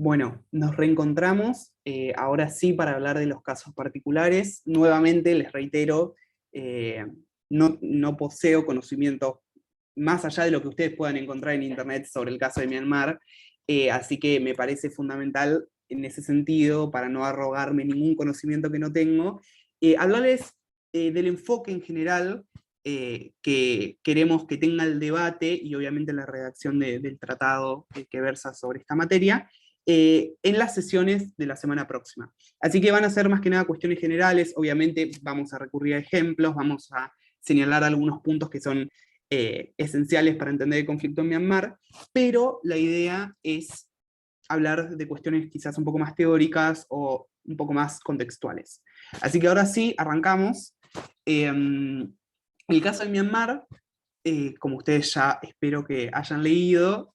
Bueno, nos reencontramos, ahora sí para hablar de los casos particulares. Nuevamente les reitero, eh, no poseo conocimiento más allá de lo que ustedes puedan encontrar en internet sobre el caso de Myanmar, así que me parece fundamental en ese sentido, para no arrogarme ningún conocimiento que no tengo, hablarles del enfoque en general que queremos que tenga el debate y obviamente la redacción del tratado que versa sobre esta materia, en las sesiones de la semana próxima. Así que van a ser más que nada cuestiones generales, obviamente vamos a recurrir a ejemplos, vamos a señalar algunos puntos que son esenciales para entender el conflicto en Myanmar, pero la idea es hablar de cuestiones quizás un poco más teóricas o un poco más contextuales. Así que ahora sí, arrancamos. El caso de Myanmar, como ustedes ya espero que hayan leído,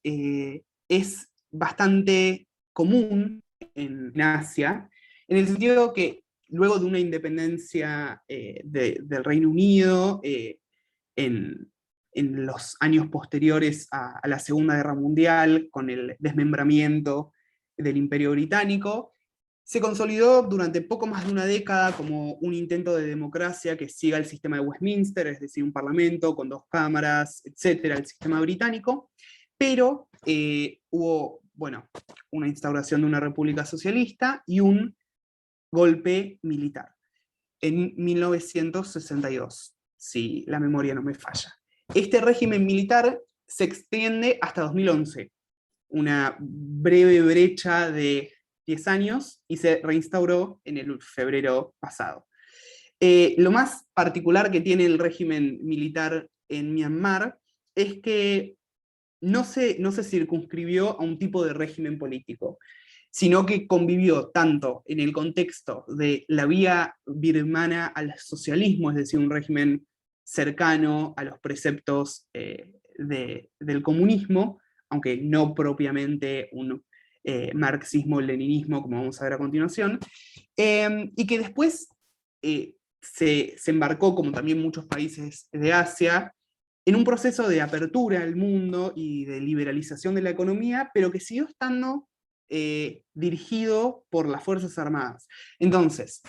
es bastante común en Asia, en el sentido que luego de una independencia del Reino Unido, en, en, los años posteriores a la Segunda Guerra Mundial, con el desmembramiento del Imperio Británico, se consolidó durante poco más de una década como un intento de democracia que siga el sistema de Westminster, es decir, un parlamento con dos cámaras, etcétera, el sistema británico, pero hubo, bueno, una instauración de una república socialista y un golpe militar en 1962, si la memoria no me falla. Este régimen militar se extiende hasta 2011, una breve brecha de 10 años, y se reinstauró en el febrero pasado. Lo más particular que tiene el régimen militar en Myanmar es que no se circunscribió a un tipo de régimen político, sino que convivió tanto en el contexto de la vía birmana al socialismo, es decir, un régimen cercano a los preceptos del comunismo, aunque no propiamente un marxismo-leninismo, como vamos a ver a continuación, y que después se embarcó, como también muchos países de Asia, en un proceso de apertura al mundo y de liberalización de la economía, pero que siguió estando dirigido por las Fuerzas Armadas. Entonces,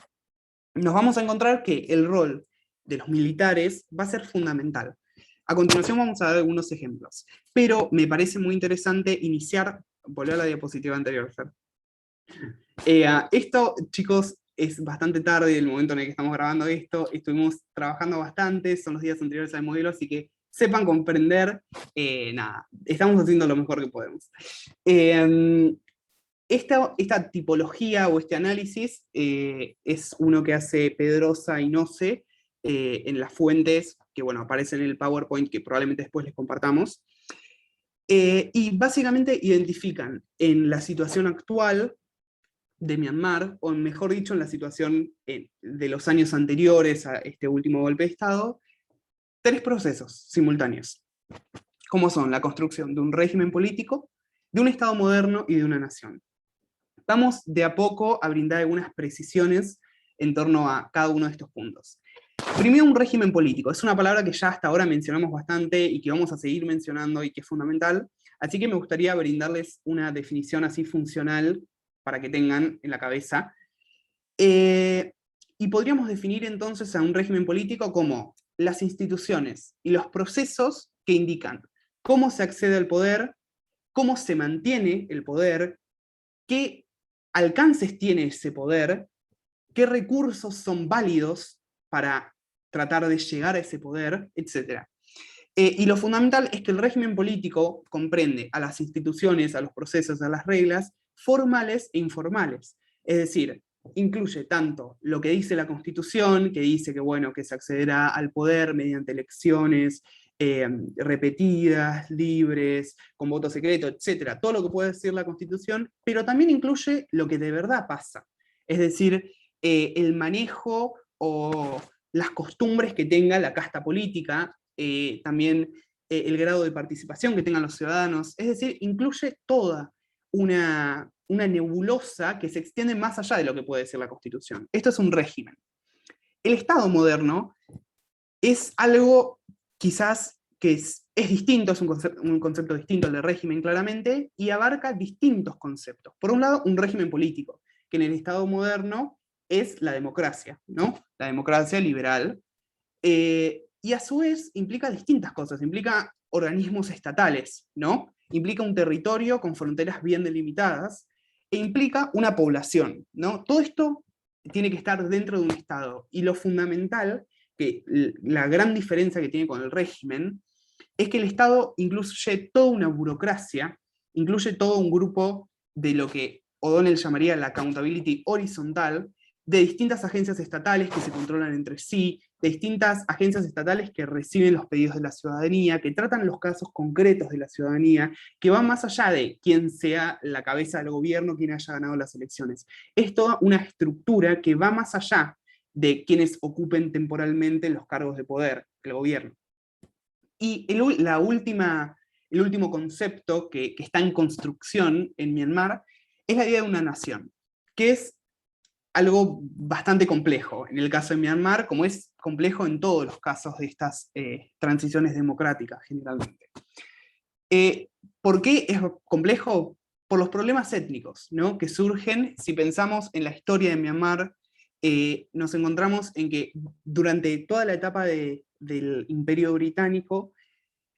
nos vamos a encontrar que el rol de los militares va a ser fundamental. A continuación vamos a dar algunos ejemplos, pero me parece muy interesante iniciar, volver a la diapositiva anterior, Fer. Esto, chicos, es bastante tarde el momento en el que estamos grabando esto, estuvimos trabajando bastante, son los días anteriores al modelo, así que sepan comprender, nada, estamos haciendo lo mejor que podemos. Esta tipología o este análisis es uno que hace Pedrosa y Noce en las fuentes que, bueno, aparecen en el PowerPoint, que probablemente después les compartamos, y básicamente identifican en la situación actual de Myanmar, o mejor dicho, en la situación de los años anteriores a este último golpe de Estado, tres procesos simultáneos, como son la construcción de un régimen político, de un Estado moderno y de una nación. Vamos de a poco a brindar algunas precisiones en torno a cada uno de estos puntos. Primero, un régimen político. Es una palabra que ya hasta ahora mencionamos bastante y que vamos a seguir mencionando y que es fundamental, así que me gustaría brindarles una definición así funcional para que tengan en la cabeza. Y podríamos definir entonces a un régimen político como las instituciones y los procesos que indican cómo se accede al poder, cómo se mantiene el poder, qué alcances tiene ese poder, qué recursos son válidos para tratar de llegar a ese poder, etc. Y lo fundamental es que el régimen político comprende a las instituciones, a los procesos, a las reglas, formales e informales. Es decir, incluye tanto lo que dice la Constitución, que dice que, bueno, que se accederá al poder mediante elecciones repetidas, libres, con voto secreto, etc. Todo lo que puede decir la Constitución, pero también incluye lo que de verdad pasa. Es decir, el manejo o las costumbres que tenga la casta política, también el grado de participación que tengan los ciudadanos, es decir, incluye toda una nebulosa que se extiende más allá de lo que puede decir la Constitución. Esto es un régimen. El Estado moderno es algo quizás que es distinto, es un concepto distinto al del régimen claramente, y abarca distintos conceptos. Por un lado, un régimen político, que en el Estado moderno es la democracia, ¿no? La democracia liberal, y a su vez implica distintas cosas, implica organismos estatales, ¿no? Implica un territorio con fronteras bien delimitadas, e implica una población, ¿no? Todo esto tiene que estar dentro de un Estado, y lo fundamental, que la gran diferencia que tiene con el régimen, es que el Estado incluye toda una burocracia, incluye todo un grupo de lo que O'Donnell llamaría la accountability horizontal, de distintas agencias estatales que se controlan entre sí, de distintas agencias estatales que reciben los pedidos de la ciudadanía, que tratan los casos concretos de la ciudadanía, que van más allá de quién sea la cabeza del gobierno, quién haya ganado las elecciones. Es toda una estructura que va más allá de quienes ocupen temporalmente los cargos de poder, el gobierno. Y el último concepto que está en construcción en Myanmar es la idea de una nación, que es algo bastante complejo en el caso de Myanmar, como es complejo en todos los casos de estas transiciones democráticas generalmente. ¿Por qué es complejo? Por los problemas étnicos, ¿no?, que surgen. Si pensamos en la historia de Myanmar, nos encontramos en que durante toda la etapa del Imperio Británico,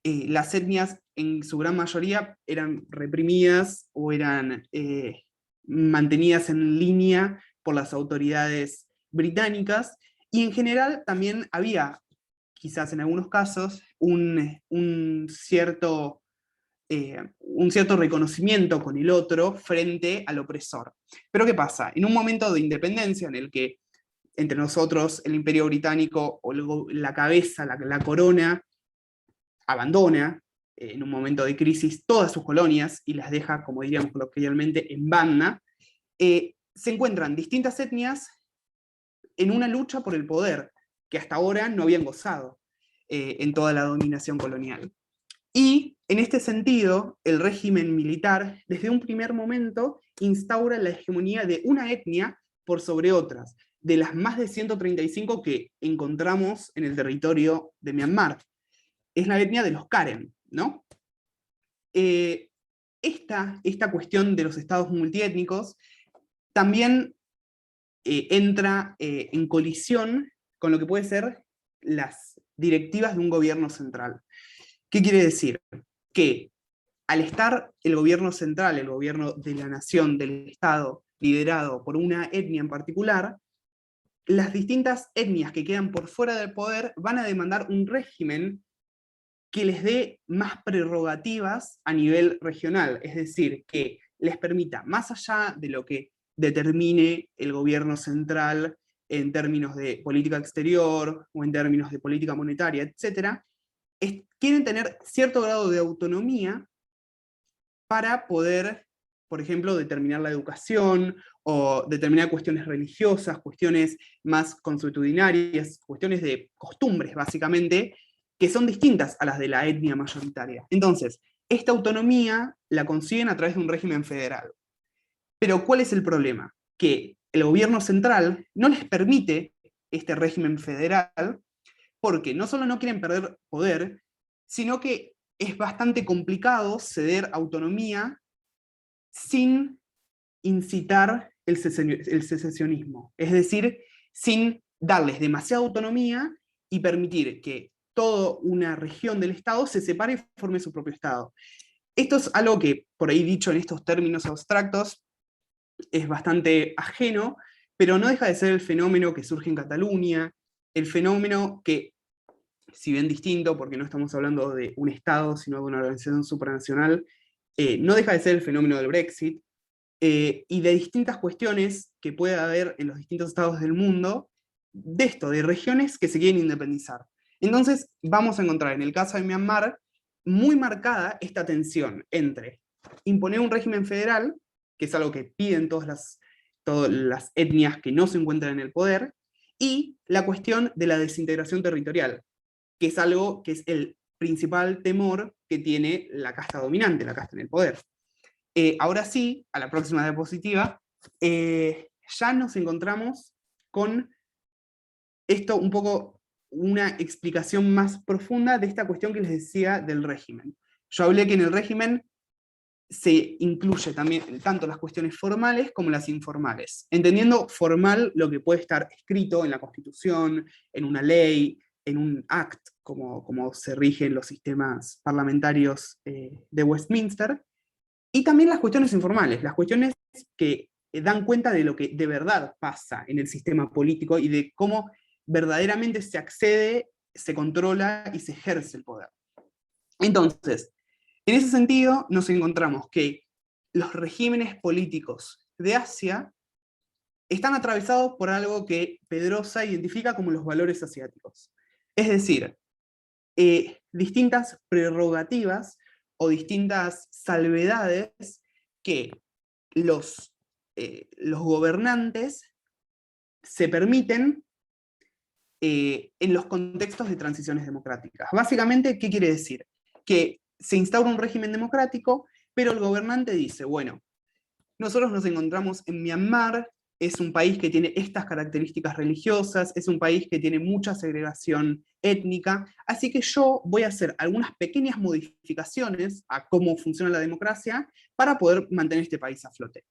las etnias en su gran mayoría eran reprimidas o eran mantenidas en línea por las autoridades británicas, y en general también había, quizás en algunos casos, un cierto reconocimiento con el otro frente al opresor. Pero ¿qué pasa? En un momento de independencia en el que entre nosotros el Imperio Británico o la cabeza, la corona, abandona en un momento de crisis todas sus colonias y las deja, como diríamos coloquialmente, en banda, se encuentran distintas etnias en una lucha por el poder que hasta ahora no habían gozado en toda la dominación colonial. Y en este sentido, el régimen militar, desde un primer momento, instaura la hegemonía de una etnia por sobre otras, de las más de 135 que encontramos en el territorio de Myanmar. Es la etnia de los Karen, ¿no? Esta cuestión de los estados multiétnicos también entra en colisión con lo que puede ser las directivas de un gobierno central. ¿Qué quiere decir? Que al estar el gobierno central, el gobierno de la nación, del Estado, liderado por una etnia en particular, las distintas etnias que quedan por fuera del poder van a demandar un régimen que les dé más prerrogativas a nivel regional, es decir, que les permita, más allá de lo que determine el gobierno central en términos de política exterior o en términos de política monetaria, etc., quieren tener cierto grado de autonomía para poder, por ejemplo, determinar la educación o determinar cuestiones religiosas, cuestiones más consuetudinarias, cuestiones de costumbres, básicamente, que son distintas a las de la etnia mayoritaria. Entonces, esta autonomía la consiguen a través de un régimen federal. Pero ¿cuál es el problema? Que el gobierno central no les permite este régimen federal porque no solo no quieren perder poder, sino que es bastante complicado ceder autonomía sin incitar el secesionismo. Es decir, sin darles demasiada autonomía y permitir que toda una región del Estado se separe y forme su propio Estado. Esto es algo que, por ahí dicho en estos términos abstractos, es bastante ajeno, pero no deja de ser el fenómeno que surge en Cataluña, el fenómeno que, si bien distinto, porque no estamos hablando de un Estado, sino de una organización supranacional, no deja de ser el fenómeno del Brexit, y de distintas cuestiones que puede haber en los distintos estados del mundo, de esto, de regiones que se quieren independizar. Entonces vamos a encontrar en el caso de Myanmar muy marcada esta tensión entre imponer un régimen federal, que es algo que piden todas las etnias que no se encuentran en el poder, y la cuestión de la desintegración territorial, que es algo que es el principal temor que tiene la casta dominante, la casta en el poder. Ahora sí, a la próxima diapositiva, ya nos encontramos con esto un poco una explicación más profunda de esta cuestión que les decía del régimen. Yo hablé que en el régimen se incluye también tanto las cuestiones formales como las informales, entendiendo formal lo que puede estar escrito en la Constitución, en una ley, en un act, como se rigen los sistemas parlamentarios de Westminster, y también las cuestiones informales, las cuestiones que dan cuenta de lo que de verdad pasa en el sistema político y de cómo verdaderamente se accede, se controla y se ejerce el poder. Entonces, en ese sentido, nos encontramos que los regímenes políticos de Asia están atravesados por algo que Pedrosa identifica como los valores asiáticos. Es decir, distintas prerrogativas o distintas salvedades que los gobernantes se permiten en los contextos de transiciones democráticas. Básicamente, ¿qué quiere decir? Que se instaura un régimen democrático, pero el gobernante dice, bueno, nosotros nos encontramos en Myanmar, es un país que tiene estas características religiosas, es un país que tiene mucha segregación étnica, así que yo voy a hacer algunas pequeñas modificaciones a cómo funciona la democracia para poder mantener este país a flote.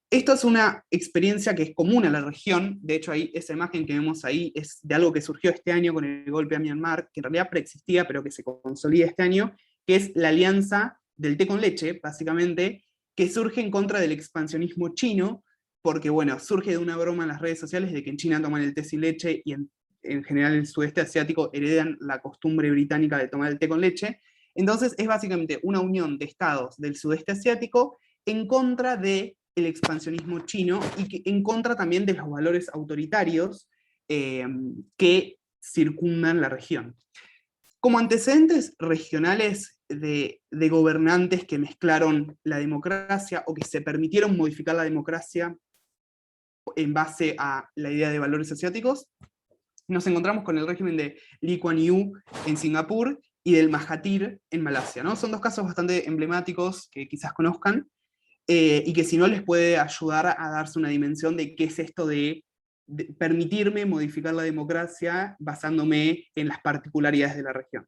Esto es una experiencia que es común a la región, de hecho ahí, esa imagen que vemos ahí es de algo que surgió este año con el golpe a Myanmar, que en realidad preexistía, pero que se consolida este año, que es la alianza del té con leche, básicamente, que surge en contra del expansionismo chino, porque bueno, surge de una broma en las redes sociales de que en China toman el té sin leche y en general el sudeste asiático heredan la costumbre británica de tomar el té con leche. Entonces es básicamente una unión de estados del sudeste asiático en contra de el expansionismo chino y que, en contra también de los valores autoritarios que circundan la región. Como antecedentes regionales de gobernantes que mezclaron la democracia o que se permitieron modificar la democracia en base a la idea de valores asiáticos, nos encontramos con el régimen de Lee Kuan Yew en Singapur y del Mahathir en Malasia, ¿no? Son dos casos bastante emblemáticos que quizás conozcan, y que si no les puede ayudar a darse una dimensión de qué es esto de permitirme modificar la democracia basándome en las particularidades de la región.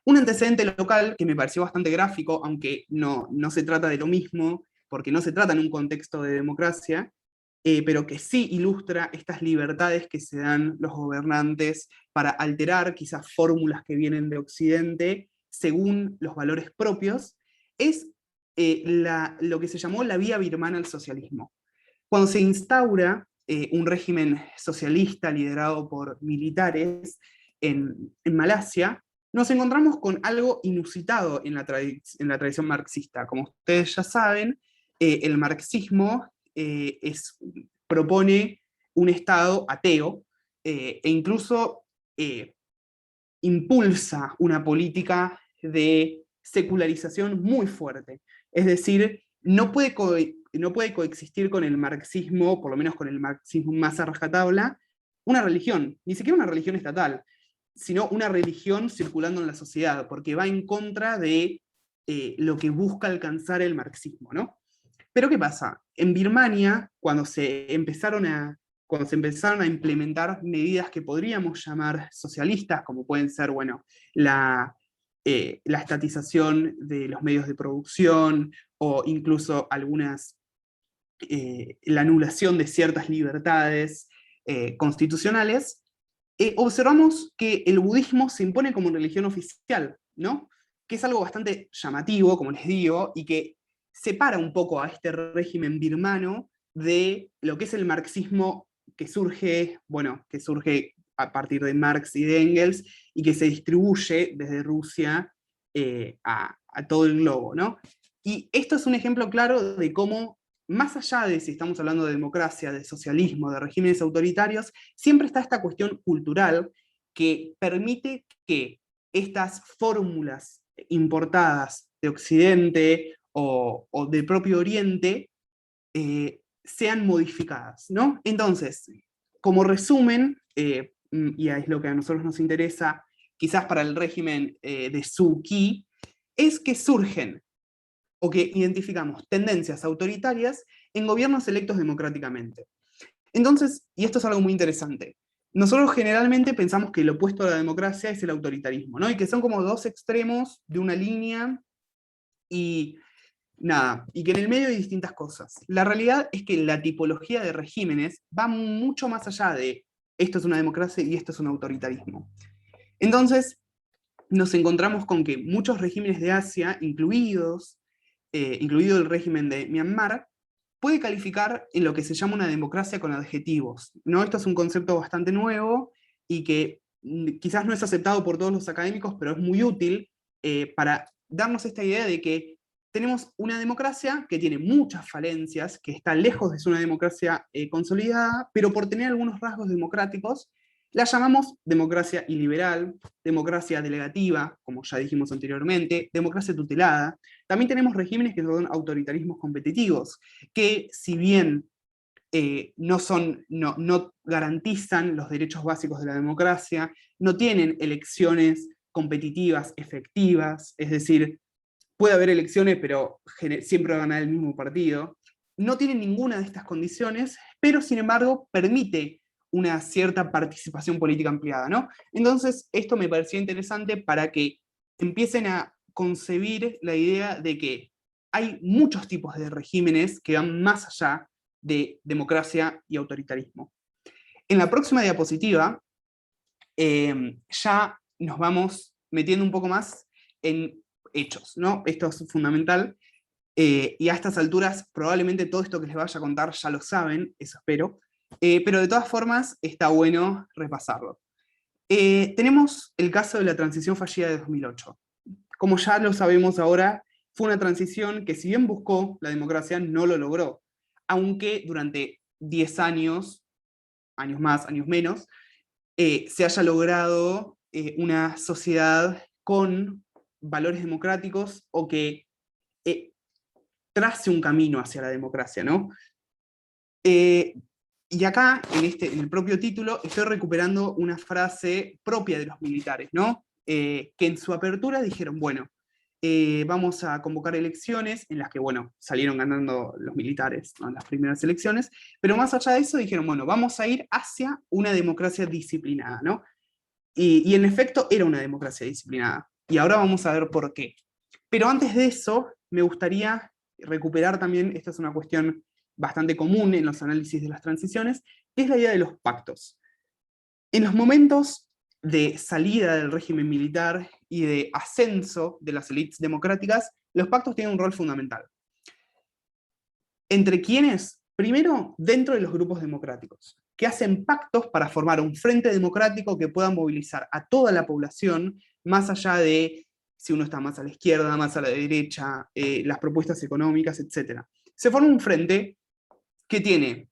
Un antecedente local que me pareció bastante gráfico, aunque no se trata de lo mismo, porque no se trata en un contexto de democracia, pero que sí ilustra estas libertades que se dan los gobernantes para alterar quizás fórmulas que vienen de Occidente según los valores propios, es lo que se llamó la vía birmana al socialismo. Cuando se instaura un régimen socialista liderado por militares en Malasia, nos encontramos con algo inusitado en la tradición marxista. Como ustedes ya saben, el marxismo propone un Estado ateo e incluso impulsa una política de secularización muy fuerte. Es decir, no puede coexistir con el marxismo, por lo menos con el marxismo más a rajatabla, una religión, ni siquiera una religión estatal, sino una religión circulando en la sociedad, porque va en contra de lo que busca alcanzar el marxismo, ¿no? Pero ¿qué pasa? En Birmania, cuando se empezaron a implementar medidas que podríamos llamar socialistas, como pueden ser, bueno, la estatización de los medios de producción, o incluso la anulación de ciertas libertades constitucionales, observamos que el budismo se impone como religión oficial, ¿no? Que es algo bastante llamativo, como les digo, y que separa un poco a este régimen birmano de lo que es el marxismo que surge a partir de Marx y de Engels, y que se distribuye desde Rusia a todo el globo, ¿no? Y esto es un ejemplo claro de cómo, más allá de si estamos hablando de democracia, de socialismo, de regímenes autoritarios, siempre está esta cuestión cultural que permite que estas fórmulas importadas de Occidente o del propio Oriente sean modificadas, ¿no? Entonces, como resumen, y es lo que a nosotros nos interesa, quizás para el régimen de Suu Kyi, es que surgen o que identificamos tendencias autoritarias en gobiernos electos democráticamente. Entonces, y esto es algo muy interesante, nosotros generalmente pensamos que el opuesto a la democracia es el autoritarismo, ¿no? Y que son como dos extremos de una línea y nada, y que en el medio hay distintas cosas. La realidad es que la tipología de regímenes va mucho más allá de esto es una democracia y esto es un autoritarismo. Entonces, nos encontramos con que muchos regímenes de Asia, incluido el régimen de Myanmar, puede calificar en lo que se llama una democracia con adjetivos, ¿no? Esto es un concepto bastante nuevo y que quizás no es aceptado por todos los académicos, pero es muy útil para darnos esta idea de que tenemos una democracia que tiene muchas falencias, que está lejos de ser una democracia consolidada, pero por tener algunos rasgos democráticos, la llamamos democracia iliberal, democracia delegativa, como ya dijimos anteriormente, democracia tutelada. También tenemos regímenes que son autoritarismos competitivos, que si bien no garantizan los derechos básicos de la democracia, no tienen elecciones competitivas efectivas, es decir, puede haber elecciones, pero siempre va a ganar el mismo partido. No tiene ninguna de estas condiciones, pero sin embargo permite una cierta participación política ampliada, ¿no? Entonces, esto me parecía interesante para que empiecen a concebir la idea de que hay muchos tipos de regímenes que van más allá de democracia y autoritarismo. En la próxima diapositiva ya nos vamos metiendo un poco más en hechos, ¿no? Esto es fundamental, y a estas alturas probablemente todo esto que les vaya a contar ya lo saben, eso espero, pero de todas formas está bueno repasarlo. Tenemos el caso de la transición fallida de 2008. Como ya lo sabemos ahora, fue una transición que si bien buscó la democracia, no lo logró, aunque durante 10 años, años más, años menos, se haya logrado una sociedad con valores democráticos o que eh, trace un camino hacia la democracia, ¿no? Y acá, en el propio título, estoy recuperando una frase propia de los militares, ¿no? Que en su apertura dijeron, bueno, vamos a convocar elecciones en las que, bueno, salieron ganando los militares, ¿no? En las primeras elecciones, pero más allá de eso dijeron, bueno, vamos a ir hacia una democracia disciplinada, ¿no? Y en efecto era una democracia disciplinada. Y ahora vamos a ver por qué. Pero antes de eso, me gustaría recuperar también, esta es una cuestión bastante común en los análisis de las transiciones, que es la idea de los pactos. En los momentos de salida del régimen militar y de ascenso de las élites democráticas, los pactos tienen un rol fundamental. ¿Entre quiénes? Primero, dentro de los grupos democráticos, que hacen pactos para formar un frente democrático que pueda movilizar a toda la población, más allá de si uno está más a la izquierda, más a la derecha, las propuestas económicas, etc. Se forma un frente que tiene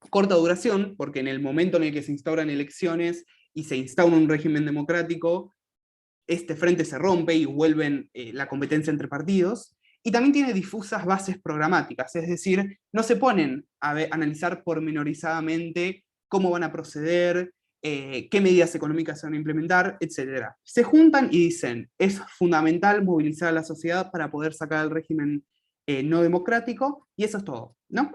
corta duración, porque en el momento en el que se instauran elecciones y se instaura un régimen democrático, este frente se rompe y vuelven la competencia entre partidos, y también tiene difusas bases programáticas, es decir, no se ponen a analizar pormenorizadamente cómo van a proceder, qué medidas económicas se van a implementar, etc. Se juntan y dicen, es fundamental movilizar a la sociedad para poder sacar el régimen no democrático, y eso es todo, ¿no?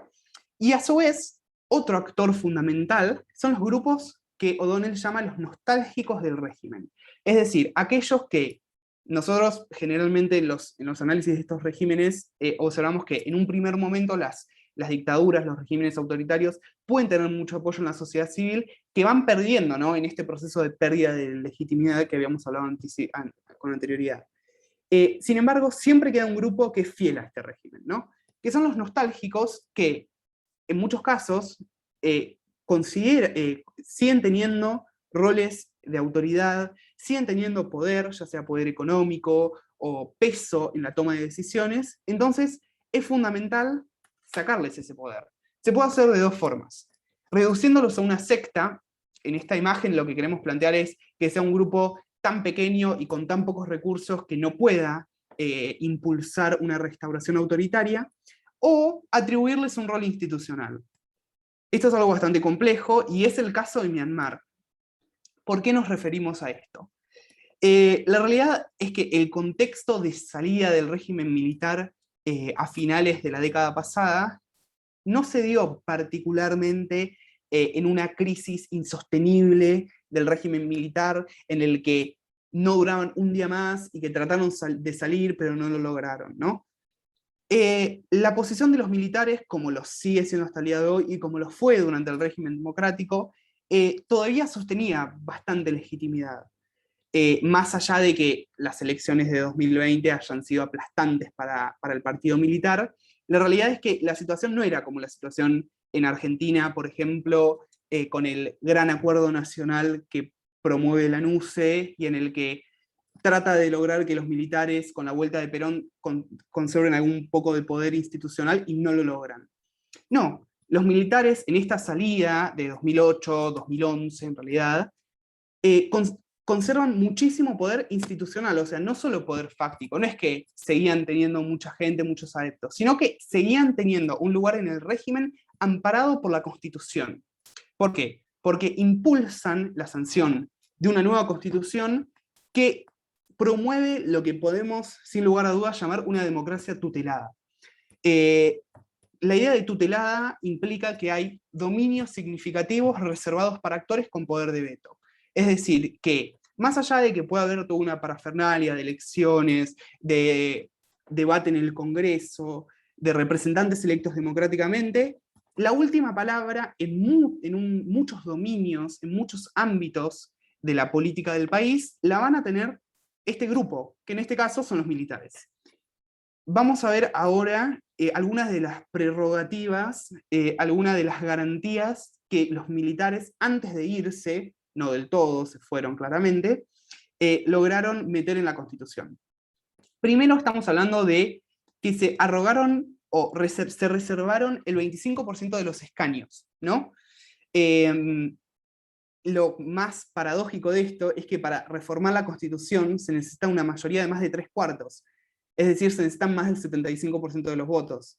Y a su vez, otro actor fundamental son los grupos que O'Donnell llama los nostálgicos del régimen. Es decir, aquellos que nosotros generalmente en los análisis de estos regímenes observamos que en un primer momento las dictaduras, los regímenes autoritarios pueden tener mucho apoyo en la sociedad civil, que van perdiendo, ¿no? En este proceso de pérdida de legitimidad que habíamos hablado con anterioridad. Sin embargo, siempre queda un grupo que es fiel a este régimen, ¿no? Que son los nostálgicos que en muchos casos siguen teniendo roles de autoridad, siguen teniendo poder, ya sea poder económico o peso en la toma de decisiones, entonces es fundamental sacarles ese poder. Se puede hacer de dos formas. Reduciéndolos a una secta, en esta imagen lo que queremos plantear es que sea un grupo tan pequeño y con tan pocos recursos que no pueda impulsar una restauración autoritaria, o atribuirles un rol institucional. Esto es algo bastante complejo y es el caso de Myanmar. ¿Por qué nos referimos a esto? La realidad es que el contexto de salida del régimen militar a finales de la década pasada no se dio particularmente en una crisis insostenible del régimen militar, en el que no duraban un día más y que trataron de salir, pero no lo lograron, ¿no? La posición de los militares, como lo sigue siendo hasta el día de hoy, y como lo fue durante el régimen democrático, todavía sostenía bastante legitimidad. Más allá de que las elecciones de 2020 hayan sido aplastantes para el partido militar, la realidad es que la situación no era como la situación en Argentina, por ejemplo, con el gran acuerdo nacional que promueve la NUCE y en el que trata de lograr que los militares, con la vuelta de Perón, conserven algún poco de poder institucional y no lo logran. No, los militares en esta salida de 2008, 2011 en realidad, conservan muchísimo poder institucional, o sea, no solo poder fáctico, no es que seguían teniendo mucha gente, muchos adeptos, sino que seguían teniendo un lugar en el régimen amparado por la Constitución. ¿Por qué? Porque impulsan la sanción de una nueva Constitución que promueve lo que podemos, sin lugar a dudas, llamar una democracia tutelada. La idea de tutelada implica que hay dominios significativos reservados para actores con poder de veto. Es decir, que más allá de que pueda haber toda una parafernalia de elecciones, de debate en el Congreso, de representantes electos democráticamente, la última palabra en muchos dominios, en muchos ámbitos de la política del país, la van a tener este grupo, que en este caso son los militares. Vamos a ver ahora algunas de las prerrogativas, algunas de las garantías que los militares, antes de irse, no del todo, se fueron claramente, lograron meter en la Constitución. Primero estamos hablando de que se arrogaron o se reservaron el 25% de los escaños, ¿no? Lo más paradójico de esto es que para reformar la Constitución se necesita una mayoría de más de 3/4. Es decir, se necesitan más del 75% de los votos.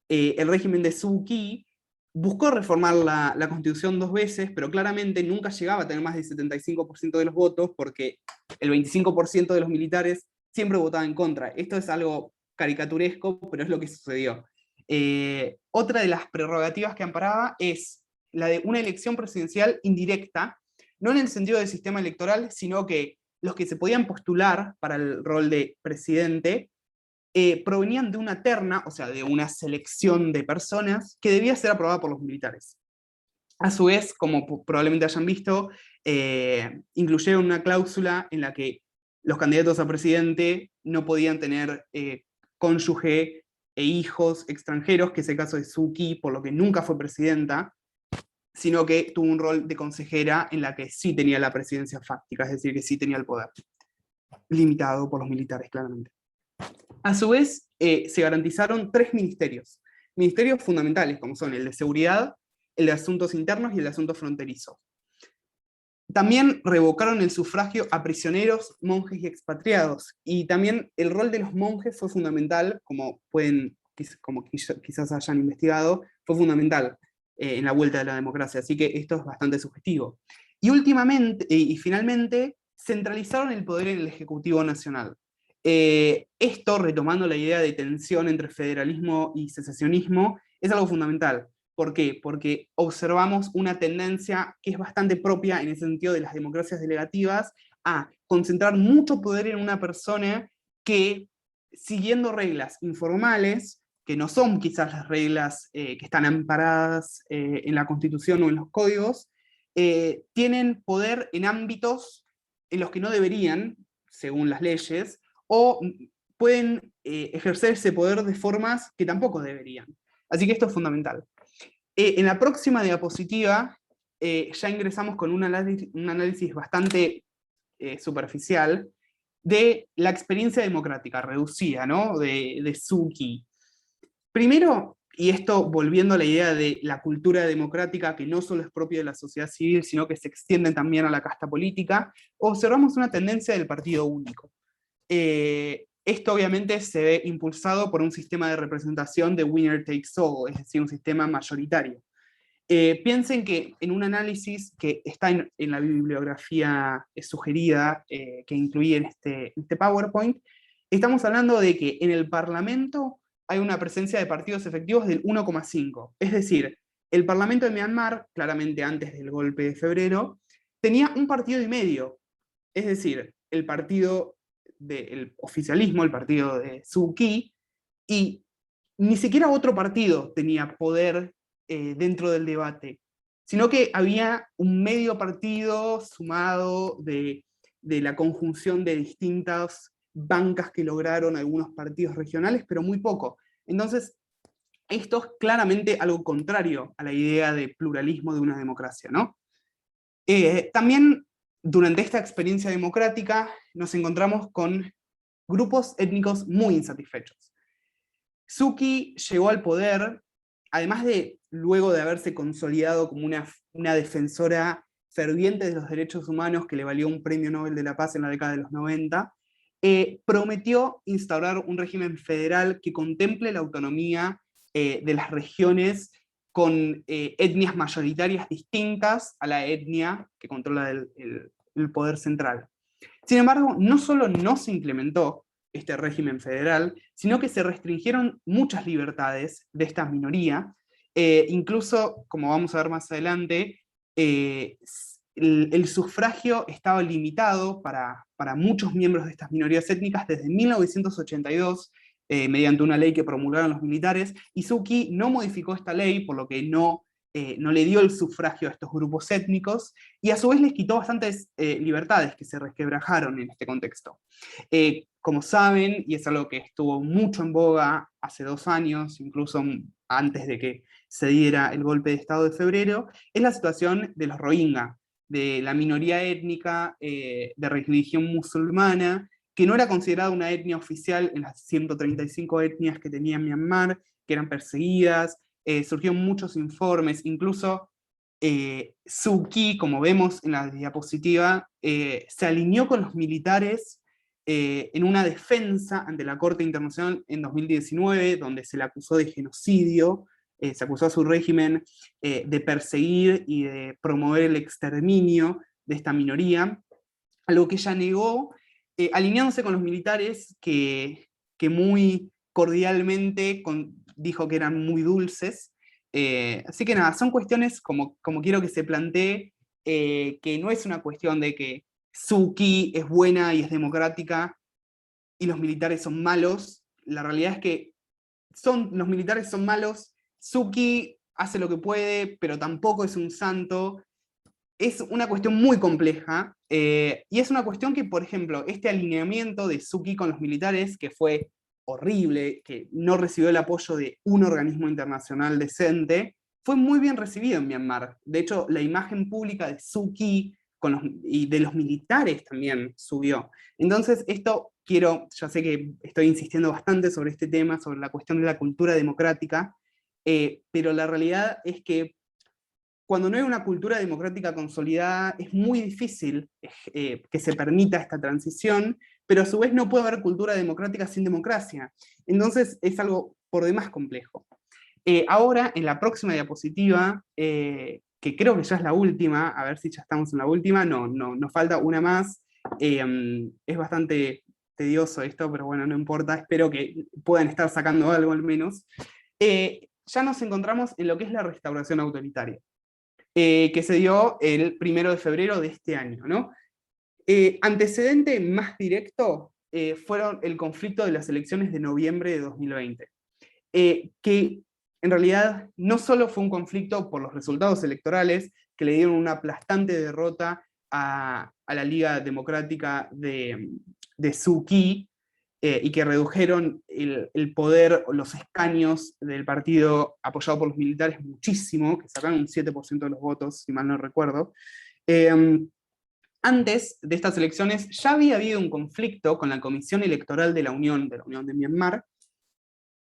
El régimen de Suu Kyi buscó reformar la Constitución 2 veces, pero claramente nunca llegaba a tener más del 75% de los votos, porque el 25% de los militares siempre votaba en contra. Esto es algo caricaturesco, pero es lo que sucedió. Otra de las prerrogativas que amparaba es la de una elección presidencial indirecta, no en el sentido del sistema electoral, sino que los que se podían postular para el rol de presidente provenían de una terna, o sea, de una selección de personas que debía ser aprobada por los militares. A su vez, como probablemente hayan visto, incluyeron una cláusula en la que los candidatos a presidente no podían tener cónyuge e hijos extranjeros, que es el caso de Suu Kyi, por lo que nunca fue presidenta, sino que tuvo un rol de consejera en la que sí tenía la presidencia fáctica, es decir, que sí tenía el poder, limitado por los militares, claramente. A su vez, se garantizaron 3 ministerios fundamentales, como son el de seguridad, el de asuntos internos y el de asuntos fronterizos. También revocaron el sufragio a prisioneros, monjes y expatriados, y también el rol de los monjes fue fundamental, como quizás hayan investigado, fue fundamental en la vuelta de la democracia, así que esto es bastante sugestivo. Y finalmente, centralizaron el poder en el Ejecutivo Nacional. Esto, retomando la idea de tensión entre federalismo y secesionismo, es algo fundamental. ¿Por qué? Porque observamos una tendencia que es bastante propia en el sentido de las democracias delegativas a concentrar mucho poder en una persona que, siguiendo reglas informales, que no son quizás las reglas que están amparadas en la Constitución o en los códigos, tienen poder en ámbitos en los que no deberían, según las leyes, o pueden ejercer ese poder de formas que tampoco deberían. Así que esto es fundamental. En la próxima diapositiva ya ingresamos con un análisis bastante superficial de la experiencia democrática reducida, ¿no? de Suu Kyi. Primero, y esto volviendo a la idea de la cultura democrática, que no solo es propia de la sociedad civil, sino que se extiende también a la casta política, observamos una tendencia del partido único. Esto obviamente se ve impulsado por un sistema de representación de winner takes all, es decir, un sistema mayoritario. Piensen que en un análisis que está en la bibliografía sugerida, que incluí en este PowerPoint, estamos hablando de que en el Parlamento hay una presencia de partidos efectivos del 1,5. Es decir, el Parlamento de Myanmar, claramente antes del golpe de febrero, tenía un partido y medio, es decir, el partido del oficialismo, el partido de Suu Kyi, y ni siquiera otro partido tenía poder dentro del debate, sino que había un medio partido sumado de la conjunción de distintas bancas que lograron algunos partidos regionales, pero muy poco. Entonces, esto es claramente algo contrario a la idea de pluralismo de una democracia, ¿no? También durante esta experiencia democrática nos encontramos con grupos étnicos muy insatisfechos. Suu Kyi llegó al poder, además de luego de haberse consolidado como una defensora ferviente de los derechos humanos que le valió un premio Nobel de la Paz en la década de los 90, prometió instaurar un régimen federal que contemple la autonomía de las regiones con etnias mayoritarias distintas a la etnia que controla el poder central. Sin embargo, no solo no se implementó este régimen federal, sino que se restringieron muchas libertades de esta minoría, incluso, como vamos a ver más adelante, el sufragio estaba limitado para muchos miembros de estas minorías étnicas desde 1982, mediante una ley que promulgaron los militares, y Suu Kyi no modificó esta ley, por lo que no le dio el sufragio a estos grupos étnicos, y a su vez les quitó bastantes libertades que se resquebrajaron en este contexto. Como saben, y es algo que estuvo mucho en boga hace 2 años, incluso antes de que se diera el golpe de Estado de febrero, es la situación de los Rohingya, de la minoría étnica de religión musulmana, que no era considerada una etnia oficial en las 135 etnias que tenía Myanmar, que eran perseguidas. Surgieron muchos informes, incluso Suu Kyi, como vemos en la diapositiva, se alineó con los militares en una defensa ante la Corte Internacional en 2019, donde se le acusó de genocidio, se acusó a su régimen de perseguir y de promover el exterminio de esta minoría, algo que ella negó, alineándose con los militares que muy cordialmente dijo que eran muy dulces. Así que nada, son cuestiones como quiero que se plantee, que no es una cuestión de que Suu Kyi es buena y es democrática y los militares son malos. La realidad es que los militares son malos, Suu Kyi hace lo que puede, pero tampoco es un santo. Es una cuestión muy compleja, y es una cuestión que, por ejemplo, este alineamiento de Suu Kyi con los militares, que fue horrible, que no recibió el apoyo de un organismo internacional decente, fue muy bien recibido en Myanmar. De hecho, la imagen pública de Suu Kyi y de los militares también subió. Entonces, ya sé que estoy insistiendo bastante sobre este tema, sobre la cuestión de la cultura democrática, pero la realidad es que cuando no hay una cultura democrática consolidada, es muy difícil que se permita esta transición, pero a su vez no puede haber cultura democrática sin democracia. Entonces es algo por demás complejo. Ahora, en la próxima diapositiva, que creo que ya es la última, a ver si ya estamos en la última, no, nos falta una más. Es bastante tedioso esto, pero bueno, no importa, espero que puedan estar sacando algo al menos. Ya nos encontramos en lo que es la restauración autoritaria, que se dio el 1 de febrero de este año, ¿no? Antecedente más directo fueron el conflicto de las elecciones de noviembre de 2020, que en realidad no solo fue un conflicto por los resultados electorales, que le dieron una aplastante derrota a la Liga Democrática de Suu Kyi, y que redujeron el poder, los escaños del partido apoyado por los militares muchísimo, que sacaron un 7% de los votos, si mal no recuerdo. Antes de estas elecciones ya había habido un conflicto con la Comisión Electoral de la Unión de Myanmar,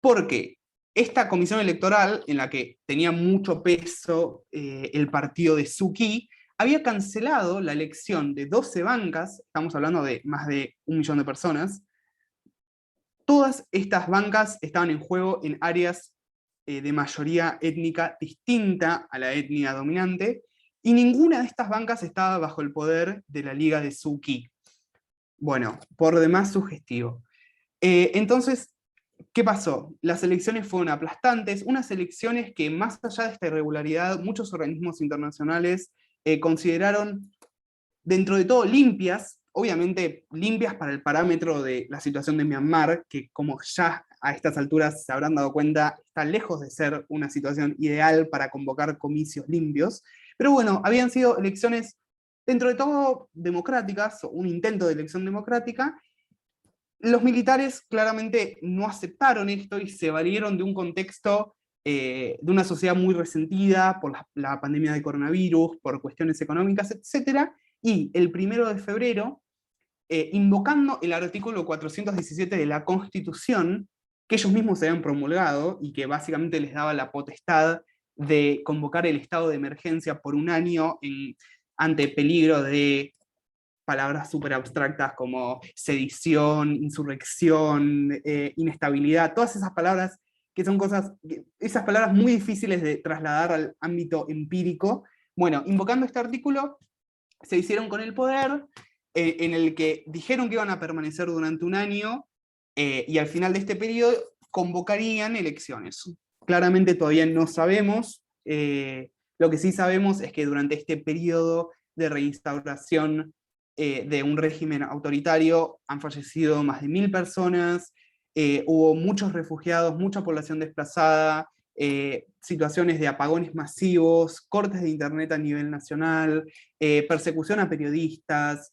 porque esta comisión electoral, en la que tenía mucho peso el partido de Suu Kyi, había cancelado la elección de 12 bancas, estamos hablando de más de 1 millón de personas. Todas estas bancas estaban en juego en áreas de mayoría étnica distinta a la etnia dominante, y ninguna de estas bancas estaba bajo el poder de la Liga de Suu Kyi. Bueno, por demás sugestivo. Entonces, ¿Qué pasó? Las elecciones fueron aplastantes, unas elecciones que más allá de esta irregularidad, muchos organismos internacionales consideraron dentro de todo limpias, obviamente limpias para el parámetro de la situación de Myanmar, que como ya a estas alturas se habrán dado cuenta, está lejos de ser una situación ideal para convocar comicios limpios, pero bueno, habían sido elecciones dentro de todo democráticas, o un intento de elección democrática. Los militares claramente no aceptaron esto y se valieron de un contexto de una sociedad muy resentida por la pandemia de coronavirus, por cuestiones económicas, etc. Y el 1 de febrero, invocando el artículo 417 de la Constitución, que ellos mismos se habían promulgado y que básicamente les daba la potestad de convocar el estado de emergencia por un año ante peligro de palabras súper abstractas como sedición, insurrección, inestabilidad, todas esas palabras que son cosas, esas palabras muy difíciles de trasladar al ámbito empírico. Bueno, invocando este artículo, se hicieron con el poder, en el que dijeron que iban a permanecer durante un año, y al final de este periodo convocarían elecciones. Claramente todavía no sabemos, lo que sí sabemos es que durante este periodo de reinstauración de un régimen autoritario han fallecido más de 1000 personas, hubo muchos refugiados, mucha población desplazada, situaciones de apagones masivos, cortes de internet a nivel nacional, persecución a periodistas,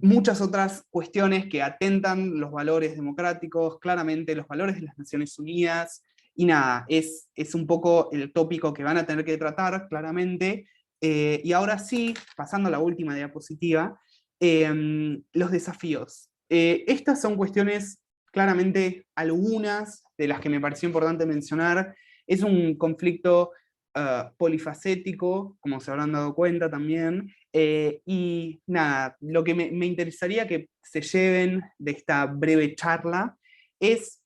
muchas otras cuestiones que atentan los valores democráticos, claramente los valores de las Naciones Unidas, y nada, es un poco el tópico que van a tener que tratar, claramente. Y ahora sí, pasando a la última diapositiva, los desafíos. Estas son cuestiones, claramente, algunas de las que me pareció importante mencionar. Es un conflicto polifacético, como se habrán dado cuenta también, y nada, lo que me interesaría que se lleven de esta breve charla es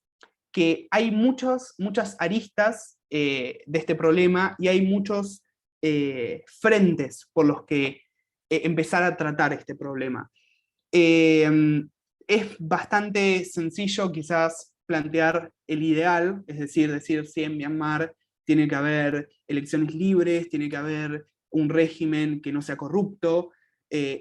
que hay muchas aristas de este problema y hay muchos frentes por los que empezar a tratar este problema. Es bastante sencillo quizás plantear el ideal, es decir si en Myanmar tiene que haber elecciones libres, tiene que haber un régimen que no sea corrupto,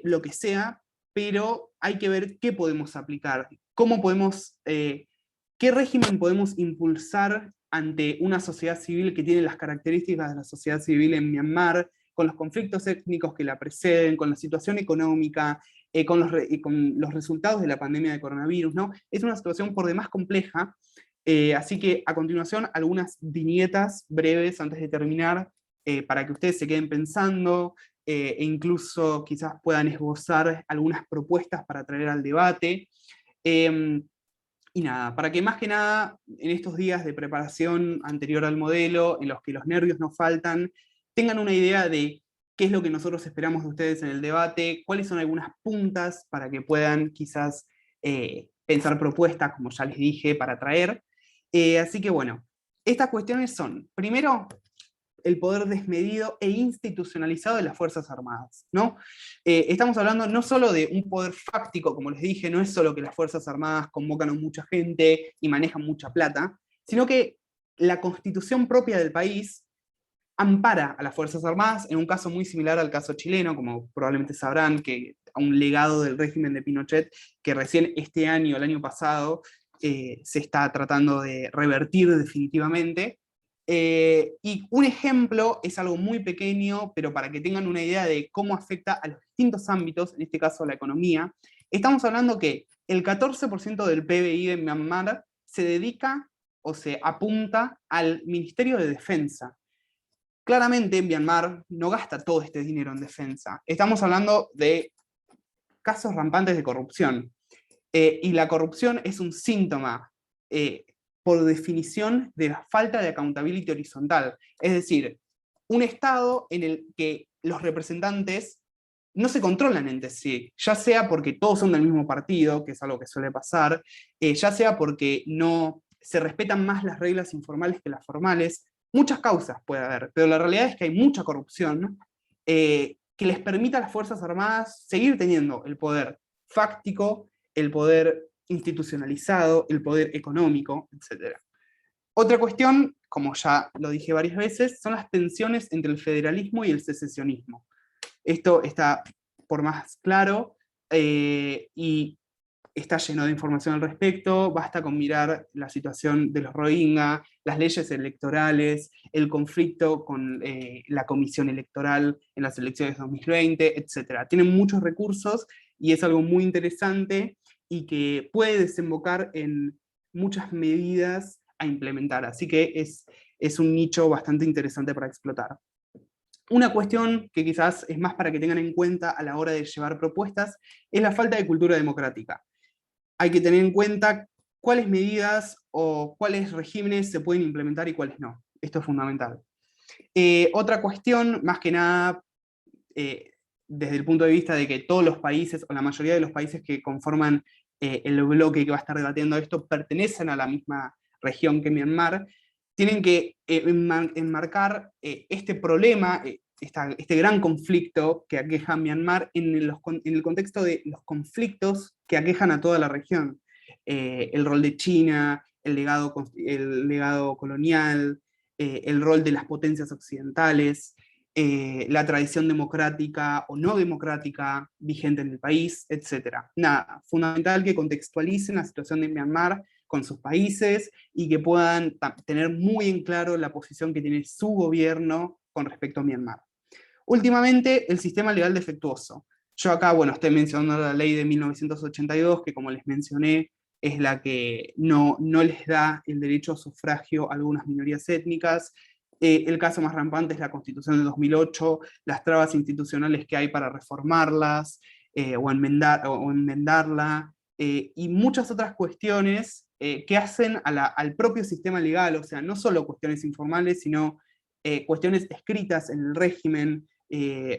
lo que sea, pero hay que ver qué podemos aplicar, cómo podemos, qué régimen podemos impulsar ante una sociedad civil que tiene las características de la sociedad civil en Myanmar, con los conflictos étnicos que la preceden, con la situación económica, con los resultados de la pandemia de coronavirus, ¿no? Es una situación por demás compleja, así que a continuación algunas viñetas breves antes de terminar, para que ustedes se queden pensando, e incluso quizás puedan esbozar algunas propuestas para traer al debate. Y nada, para que más que nada, en estos días de preparación anterior al modelo, en los que los nervios no faltan, tengan una idea de qué es lo que nosotros esperamos de ustedes en el debate, cuáles son algunas puntas para que puedan quizás pensar propuestas, como ya les dije, para traer. Así que bueno, estas cuestiones son, primero, el poder desmedido e institucionalizado de las Fuerzas Armadas, ¿no? Estamos hablando no solo de un poder fáctico, como les dije, no es solo que las Fuerzas Armadas convocan a mucha gente y manejan mucha plata, sino que la constitución propia del país ampara a las Fuerzas Armadas, en un caso muy similar al caso chileno, como probablemente sabrán, que a un legado del régimen de Pinochet, que recién este año, el año pasado, se está tratando de revertir definitivamente. Y un ejemplo es algo muy pequeño, pero para que tengan una idea de cómo afecta a los distintos ámbitos, en este caso la economía, estamos hablando que el 14% del PBI de Myanmar se dedica o se apunta al Ministerio de Defensa. Claramente Myanmar no gasta todo este dinero en defensa. Estamos hablando de casos rampantes de corrupción. Y la corrupción es un síntoma, por definición, de la falta de accountability horizontal. Es decir, un Estado en el que los representantes no se controlan entre sí, ya sea porque todos son del mismo partido, que es algo que suele pasar, ya sea porque no se respetan más las reglas informales que las formales. Muchas causas puede haber, pero la realidad es que hay mucha corrupción que les permite a las Fuerzas Armadas seguir teniendo el poder fáctico, el poder institucionalizado, el poder económico, etc. Otra cuestión, como ya lo dije varias veces, son las tensiones entre el federalismo y el secesionismo. Esto está por más claro, y está lleno de información al respecto, basta con mirar la situación de los Rohingya, las leyes electorales, el conflicto con la comisión electoral en las elecciones de 2020, etc. Tienen muchos recursos y es algo muy interesante y que puede desembocar en muchas medidas a implementar, así que es un nicho bastante interesante para explotar. Una cuestión que quizás es más para que tengan en cuenta a la hora de llevar propuestas es la falta de cultura democrática. Hay que tener en cuenta cuáles medidas o cuáles regímenes se pueden implementar y cuáles no. Esto es fundamental. Otra cuestión, más que nada, desde el punto de vista de que todos los países, o la mayoría de los países que conforman el bloque que va a estar debatiendo esto, pertenecen a la misma región que Myanmar, tienen que enmarcar este problema, este gran conflicto que aqueja a Myanmar en el contexto de los conflictos que aquejan a toda la región. El rol de China, el legado colonial, el rol de las potencias occidentales, la tradición democrática o no democrática vigente en el país, etc. Nada, fundamental que contextualicen la situación de Myanmar con sus países y que puedan tener muy en claro la posición que tiene su gobierno con respecto a Myanmar. Últimamente, el sistema legal defectuoso. Yo acá, bueno, estoy mencionando la ley de 1982, que como les mencioné, es la que no les da el derecho a sufragio a algunas minorías étnicas. El caso más rampante es la Constitución de 2008, las trabas institucionales que hay para reformarlas o enmendarla, y muchas otras cuestiones que hacen al propio sistema legal, o sea, no solo cuestiones informales, sino cuestiones escritas en el régimen,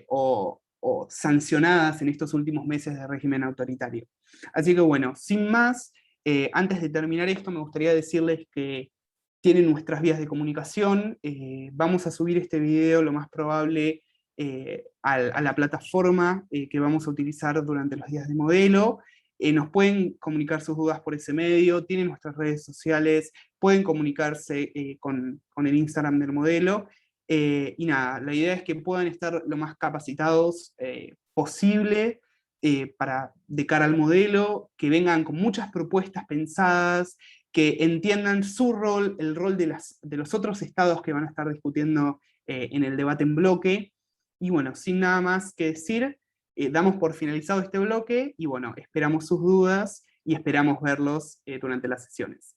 o sancionadas en estos últimos meses de régimen autoritario. Así que bueno, sin más, antes de terminar esto me gustaría decirles que tienen nuestras vías de comunicación, vamos a subir este video lo más probable a la plataforma que vamos a utilizar durante los días de modelo. Nos pueden comunicar sus dudas por ese medio, tienen nuestras redes sociales, pueden comunicarse con el Instagram del modelo, y nada, la idea es que puedan estar lo más capacitados posible de cara al modelo, que vengan con muchas propuestas pensadas, que entiendan su rol, el rol de los otros estados que van a estar discutiendo en el debate en bloque. Y bueno, sin nada más que decir, damos por finalizado este bloque y bueno, esperamos sus dudas y esperamos verlos durante las sesiones.